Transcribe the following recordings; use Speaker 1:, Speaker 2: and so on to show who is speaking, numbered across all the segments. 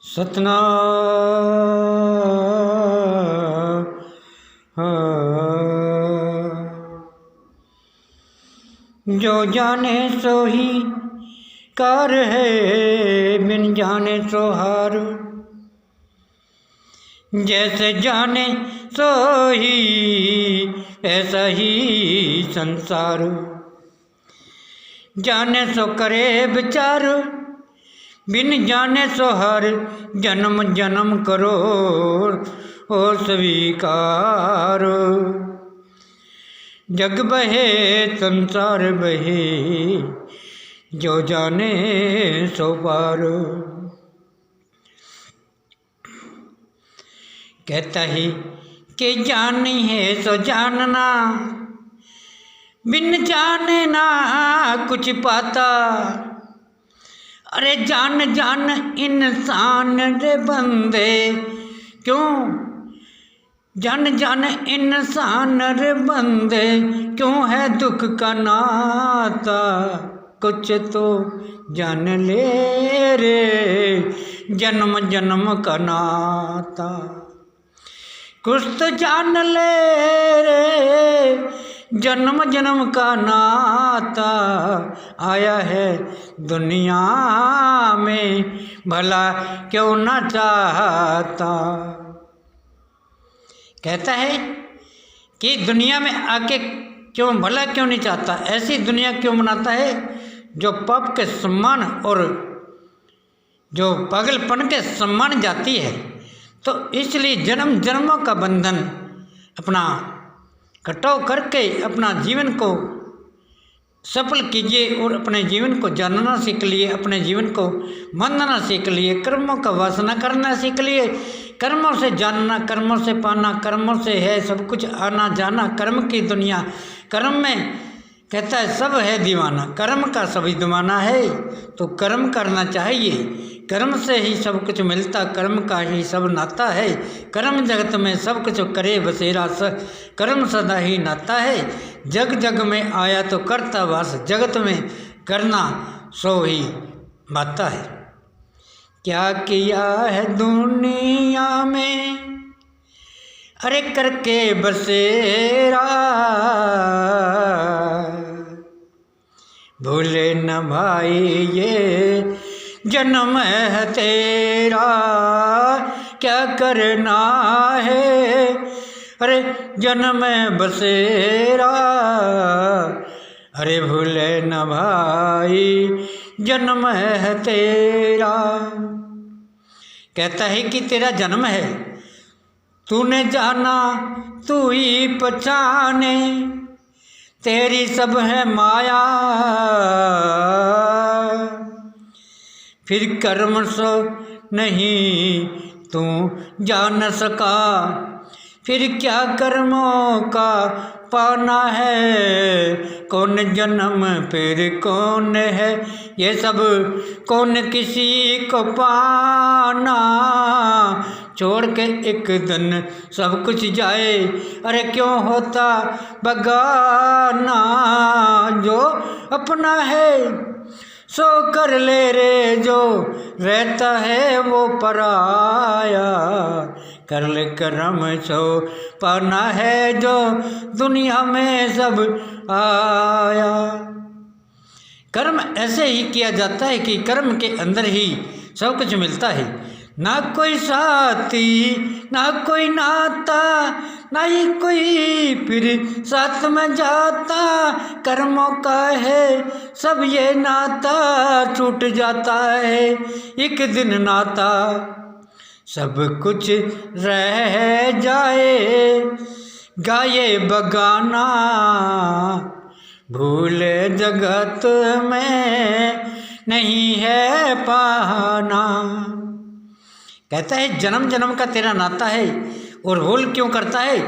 Speaker 1: सतनाम। जो जाने सो ही कार है, बिन जाने सो हार। जैसे जाने सो ही ऐसा ही संसार। जाने सो करे विचार, बिन जाने सो हर। जन्म जन्म करो और स्वीकार। जग बहे संसार बहे, जो जाने सो पार। कहता ही कि जानी है सो जानना, बिन जाने ना कुछ पाता। अरे जान जान इंसान रे बंदे, क्यों जान जान इंसान रे बंदे, क्यों है दुख का नाता। कुछ तो जान ले रे, जन्म जन्म का नाता। कुछ तो जान ले रे, जन्म जन्म का नाता। आया है दुनिया में भला क्यों ना चाहता। कहता है कि दुनिया में आके क्यों भला क्यों नहीं चाहता, ऐसी दुनिया क्यों बनाता है जो पाप के सम्मान और जो पागलपन के सम्मान जाती है। तो इसलिए जन्म जन्मों का बंधन अपना कटाव करके अपना जीवन को सफल कीजिए और अपने जीवन को जानना सीख लिए, अपने जीवन को मानना सीख लिए, कर्मों का वासना करना सीख लिए। कर्मों से जानना, कर्मों से पाना, कर्मों से है सब कुछ आना जाना। कर्म की दुनिया, कर्म में कहता है सब है दीवाना। कर्म का सभी दीवाना है, तो कर्म करना चाहिए। कर्म से ही सब कुछ मिलता, कर्म का ही सब नाता है। कर्म जगत में सब कुछ करे बसेरा, कर्म सदा ही नाता है। जग जग में आया तो करता वास, जगत में करना सो ही बाता है। क्या किया है दुनिया में, अरे करके बसेरा। भूले न भाई ये जन्म है तेरा, क्या करना है अरे जन्म बसेरा। अरे भूले न भाई जन्म है तेरा। कहता है कि तेरा जन्म है, तूने जाना तू ही पहचाने। तेरी सब है माया, फिर कर्म सो नहीं तू जान सका। फिर क्या कर्मों का पाना है, कौन जन्म फिर कौन है ये सब, कौन किसी को पाना। छोड़ के एक दिन सब कुछ जाए, अरे क्यों होता बगाना। जो अपना है सो कर ले रे, जो रहता है वो पराया। कर ले कर्म सो पाना है, जो दुनिया में सब आया। कर्म ऐसे ही किया जाता है कि कर्म के अंदर ही सब कुछ मिलता है। ना कोई साथी ना कोई नाता, ना ही कोई फिर साथ में जाता। कर्मों का है सब ये नाता, छूट जाता है एक दिन नाता। सब कुछ रह जाए गाये बगाना, भूल जगत में नहीं है पाना। कहता है जन्म जन्म का तेरा नाता है, और भूल क्यों करता है।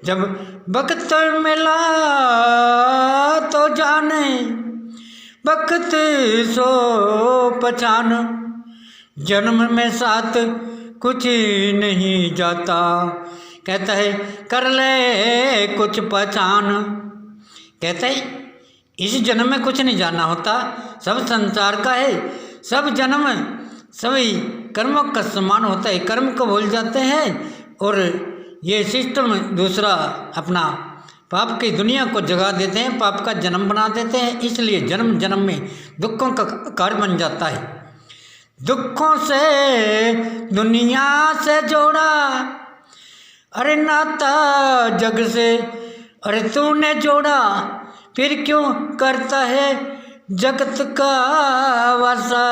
Speaker 1: जब वक्त मिला तो जाने, वक्त सो पहचान। जन्म में साथ कुछ नहीं जाता, कहता है कर ले कुछ पहचान। कहता है इस जन्म में कुछ नहीं जानना होता, सब संसार का है। सब जन्म सभी कर्मों का सम्मान होता है, कर्म को भूल जाते हैं और ये सिस्टम दूसरा अपना पाप की दुनिया को जगा देते हैं, पाप का जन्म बना देते हैं। इसलिए जन्म जन्म में दुखों का कारण बन जाता है। दुखों से दुनिया से जोड़ा, अरे नाता जग से, अरे तूने जोड़ा, फिर क्यों करता है जगत का वासा,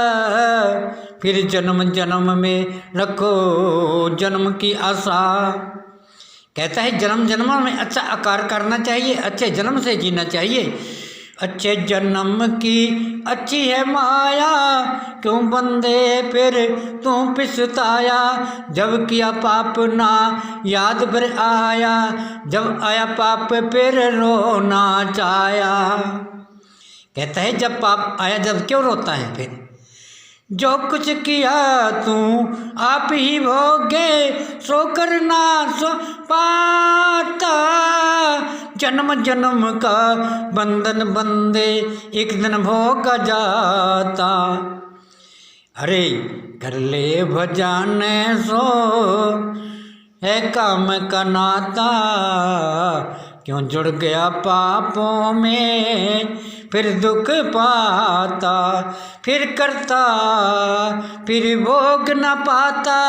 Speaker 1: फिर जन्म जन्म में रखो जन्म की आशा। कहता है जन्म जन्म में अच्छा आकार करना चाहिए, अच्छे जन्म से जीना चाहिए। अच्छे जन्म की अच्छी है माया, क्यों बंदे फिर तू पिसताया, जब किया पाप ना याद फिर आया, जब आया पाप फिर रोना चाया। कहता है जब पाप आया जब क्यों रोता है फिर, जो कुछ किया तू आप ही भोगे, सो करना सो पाता, जन्म जन्म का बंधन बंदे एक दिन भोगा जाता। अरे कर ले भजन सो है काम का नाता, क्यों जुड़ गया पापों में फिर दुख पाता, फिर करता फिर भोग न पाता,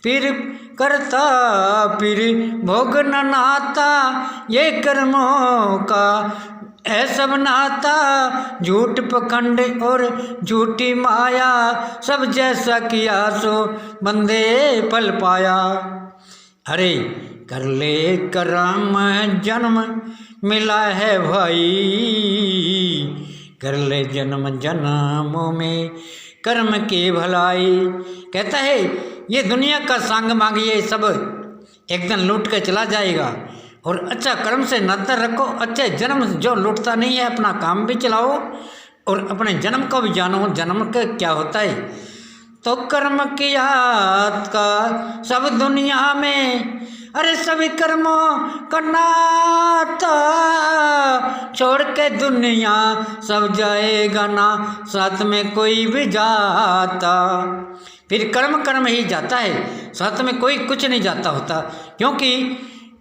Speaker 1: फिर करता फिर भोग न नाता, ये कर्मों का है सब नाता, झूठ पखंड और झूठी माया, सब जैसा किया सो बंदे फल पाया। अरे कर ले करम जन्म मिला है भाई, कर ले जन्म जन्मों में कर्म की भलाई। कहता है ये दुनिया का संग मांगिए सब एक दिन लूट के चला जाएगा, और अच्छा कर्म से नाता रखो। अच्छे जन्म जो लूटता नहीं है अपना काम भी चलाओ और अपने जन्म को भी जानो, जन्म का क्या होता है। तो कर्म किया का सब दुनिया में, अरे सभी कर्मों का नाता, छोड़ के दुनिया सब जाएगा ना, साथ में कोई भी जाता। फिर कर्म कर्म ही जाता है, साथ में कोई कुछ नहीं जाता होता, क्योंकि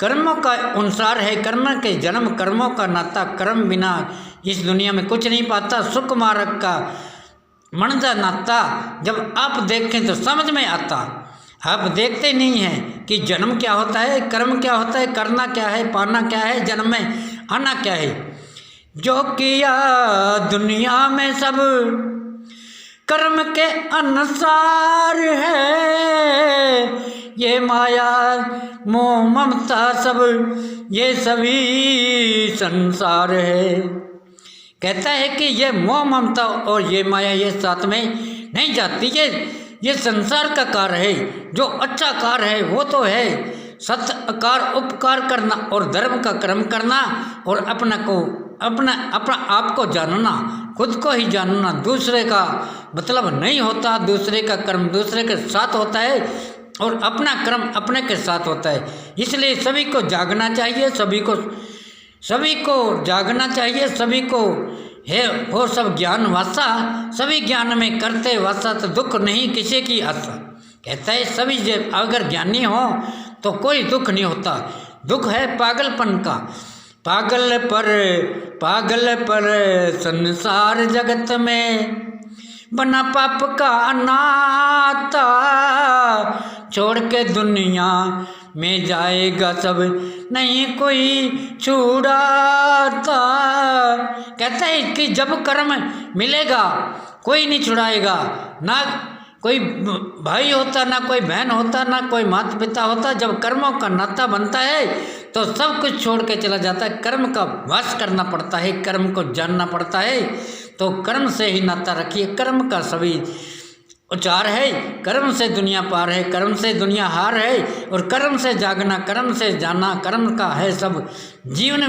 Speaker 1: कर्मों का अनुसार है। कर्म के जन्म कर्मों का नाता, कर्म बिना इस दुनिया में कुछ नहीं पाता। सुख मार्ग का मनजा नाता जब आप देखें तो समझ में आता। आप देखते नहीं हैं कि जन्म क्या होता है, कर्म क्या होता है, करना क्या है, पाना क्या है, जन्म में आना क्या है। जो किया दुनिया में सब कर्म के अनुसार है, ये माया मोह ममता सब ये सभी संसार है। कहता है कि ये मोह ममता और ये माया ये साथ में नहीं जाती, ये संसार का कार्य है। जो अच्छा कार्य है वो तो है सत्य आकार उपकार करना और धर्म का कर्म करना और अपना आप को जानना, खुद को ही जानना। दूसरे का मतलब नहीं होता, दूसरे का कर्म दूसरे के साथ होता है और अपना कर्म अपने के साथ होता है। इसलिए सभी को जागना चाहिए, सभी को जागना चाहिए, सभी को है हो सब ज्ञान वासा, सभी ज्ञान में करते वासा, तो दुख नहीं किसी की आशा। कहता है सभी जब अगर ज्ञानी हो तो कोई दुख नहीं होता। दुख है पागलपन का, पागल पर संसार जगत में बना पाप का नाता, छोड़ के दुनिया में जाएगा सब नहीं कोई छुड़ाता। कहता है कि जब कर्म मिलेगा कोई नहीं छुड़ाएगा, ना कोई भाई होता, ना कोई बहन होता, ना कोई माता पिता होता। जब कर्मों का नाता बनता है तो सब कुछ छोड़ के चला जाता है। कर्म का वास करना पड़ता है, कर्म को जानना पड़ता है। तो कर्म से ही नाता रखिए, कर्म का सभी उच्चार है। कर्म से दुनिया पार है, कर्म से दुनिया हार है, और कर्म से जागना, कर्म से जाना, कर्म का है सब जीवन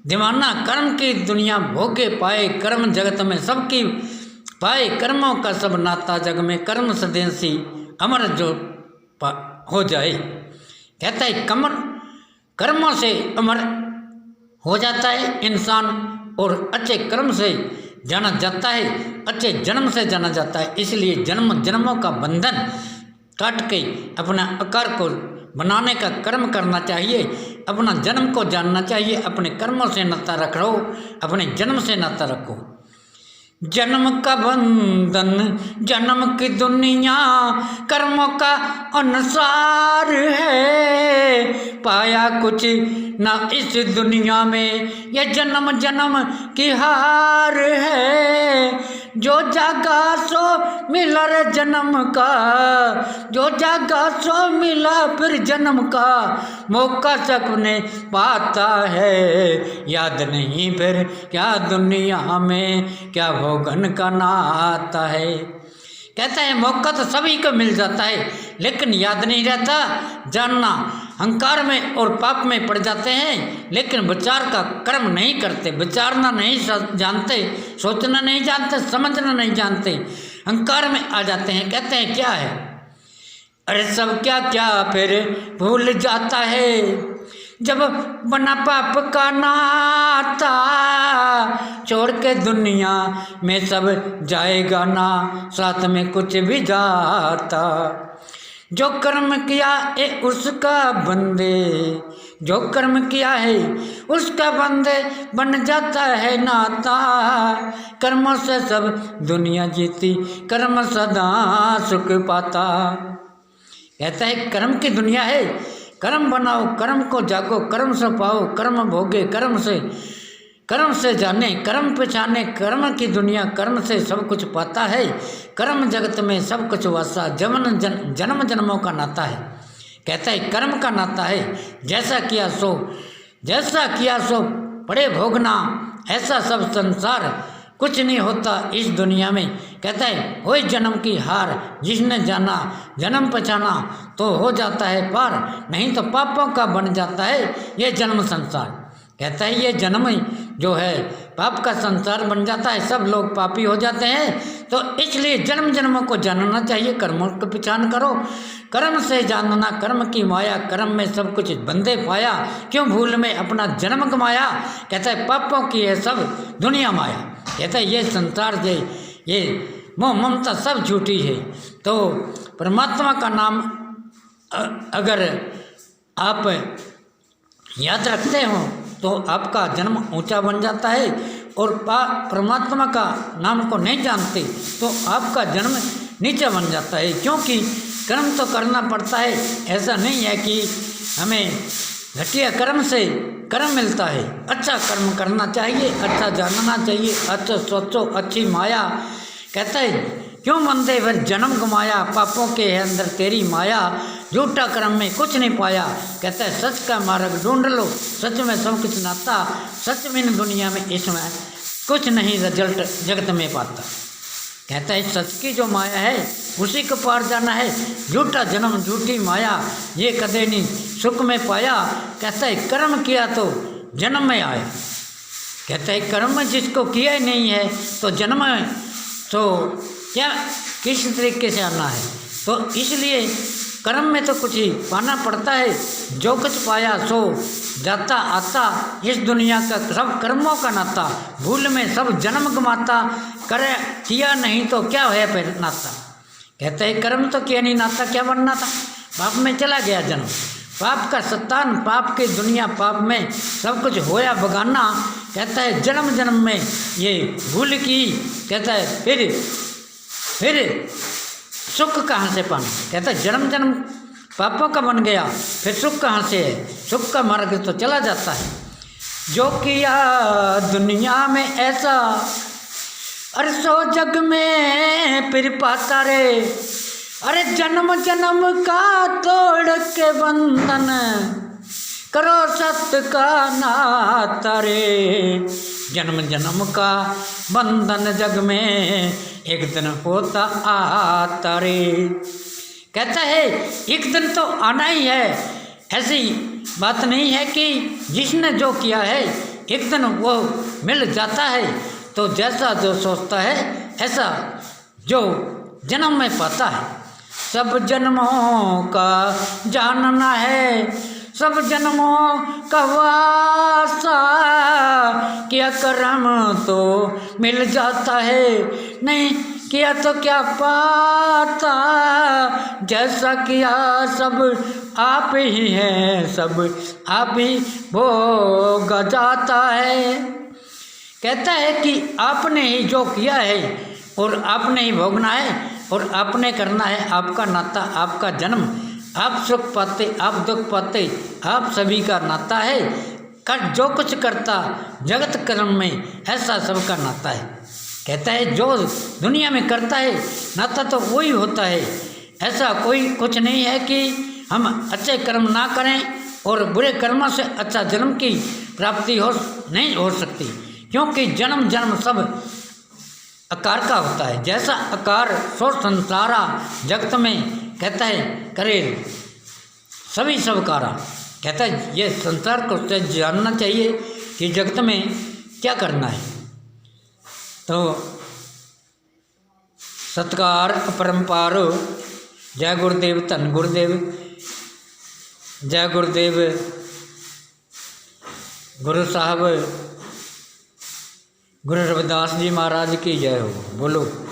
Speaker 1: दीवाना। कर्म की दुनिया भोगे पाए, कर्म जगत में सबकी पाए, कर्मों का सब नाता जग में कर्म सदेशी अमर जो हो जाए। कहता है कर्मों से अमर हो जाता है इंसान, और अच्छे कर्म से जाना जाता है, अच्छे जन्म से जाना जाता है। इसलिए जन्म जन्मों का बंधन काट के अपना आकार को बनाने का कर्म करना चाहिए। अपना जन्म को जानना चाहिए, अपने कर्मों से नाता रखो, अपने जन्म से नाता रखो। जन्म का बंधन जन्म की दुनिया कर्मों का अनुसार है, पाया कुछ न इस दुनिया में ये जन्म जन्म की हार है। जो जागा सो मिला रे जन्म का, जो जागा सो मिला फिर जन्म का, मौका सबने पाता है, याद नहीं फिर क्या दुनिया में क्या भोगन का नाता है। कहता है मौका तो सभी को मिल जाता है, लेकिन याद नहीं रहता। जानना अहंकार में और पाप में पड़ जाते हैं, लेकिन विचार का कर्म नहीं करते, विचारना नहीं जानते, सोचना नहीं जानते, समझना नहीं जानते, अहंकार में आ जाते हैं। कहते हैं क्या है, अरे सब क्या क्या फिर भूल जाता है, जब बना पाप का नाता, छोड़ के दुनिया में सब जाएगा ना, साथ में कुछ भी जाता। जो कर्म किया है उसका बंदे, जो कर्म किया है उसका बंदे बन जाता है नाता। कर्मों से सब दुनिया जीती, कर्म सदा सुख पाता। कहता है कर्म की दुनिया है, कर्म बनाओ, कर्म को जागो, कर्म से पाओ, कर्म भोगे, कर्म से जाने, कर्म पहचाने। कर्म की दुनिया कर्म से सब कुछ पाता है, कर्म जगत में सब कुछ वासा, जन्म जन्मों का नाता है। कहता है कर्म का नाता है, जैसा किया सो पड़े भोगना, ऐसा सब संसार कुछ नहीं होता इस दुनिया में। कहता है वही जन्म की हार, जिसने जाना जन्म पहचाना तो हो जाता है पार, नहीं तो पापों का बन जाता है ये जन्म संसार। कहता है ये जन्म जो है पाप का संसार बन जाता है, सब लोग पापी हो जाते हैं। तो इसलिए जन्म जन्मों को जानना चाहिए, कर्मों को पहचान करो, कर्म से जानना कर्म की माया, कर्म में सब कुछ बंदे पाया, क्यों भूल में अपना जन्म गमाया। कहता है पापों की है सब दुनिया माया। कहता है ये संसार ये मोह ममता सब झूठी है। तो परमात्मा का नाम अगर आप याद रखते हो तो आपका जन्म ऊंचा बन जाता है, और परमात्मा का नाम को नहीं जानते तो आपका जन्म नीचा बन जाता है। क्योंकि कर्म तो करना पड़ता है, ऐसा नहीं है कि हमें घटिया कर्म से कर्म मिलता है। अच्छा कर्म करना चाहिए, अच्छा जानना चाहिए, अच्छा सोचो, अच्छी माया। कहता है क्यों बंदे फिर जन्म गमाया, पापों के है अंदर तेरी माया, झूठा कर्म में कुछ नहीं पाया। कहता है सच का मार्ग ढूंढ लो, सच में सब कुछ नाता, सच में दुनिया में इसमें कुछ नहीं रिजल्ट जगत में पाता। कहता है सच की जो माया है उसी को पार जाना है, झूठा जन्म झूठी माया ये कदे नहीं सुख में पाया। कहता है कर्म किया तो जन्म में आया। कहता है कर्म जिसको किया ही नहीं है तो जन्म में तो क्या किस तरीके से आना है। तो इसलिए कर्म में तो कुछ ही पाना पड़ता है, जो कुछ पाया सो जाता आता, इस दुनिया का सब कर्मों का नाता, भूल में सब जन्म गमाता, करे किया नहीं तो क्या है फिर नाता। कहते हैं कर्म तो किया नहीं, नाता क्या बनना था, पाप में चला गया जन्म, पाप का सत्तान, पाप की दुनिया, पाप में सब कुछ होया बगाना। कहता है जन्म जन्म में ये भूल की, कहता है फिर सुख कहाँ से पाना। कहता है जन्म जन्म पापों का बन गया, फिर सुख कहाँ से है, सुख का मार्ग तो चला जाता है। जो किया दुनिया में ऐसा, अरे सो जग में फिर पाता रे, अरे जन्म जन्म का तोड़ के बंधन, करो सत्य का नाता रे। जन्म जन्म का बंधन जग में एक दिन होता आता रे। कहता है एक दिन तो आना ही है, ऐसी बात नहीं है कि जिसने जो किया है एक दिन वो मिल जाता है। तो जैसा जो सोचता है ऐसा जो जन्म में पाता है। सब जन्मों का जानना है, सब जन्मों का वासा, किया कर्म तो मिल जाता है, नहीं किया तो क्या पाता, जैसा किया सब आप ही है, सब आप ही भोग जाता है। कहता है कि आपने ही जो किया है और आपने ही भोगना है और आपने करना है, आपका नाता, आपका जन्म, आप सुख पाते, आप दुख पाते, आप सभी का नाता है। कर जो कुछ करता जगत कर्म में, ऐसा सबका नाता है। कहता है जो दुनिया में करता है नाता तो वही होता है, ऐसा कोई कुछ नहीं है कि हम अच्छे कर्म ना करें और बुरे कर्मों से अच्छा जन्म की प्राप्ति नहीं हो सकती, क्योंकि जन्म जन्म सब आकार का होता है। जैसा आकार सो संसारा जगत में, कहता है करे सभी सबकारा। कहता है ये संसार को जानना चाहिए कि जगत में क्या करना है। तो सत्कार अपरंपार, जय गुरुदेव, धन गुरुदेव, जय गुरुदेव, गुरु साहब गुरु रविदास जी महाराज की जय हो। बोलो।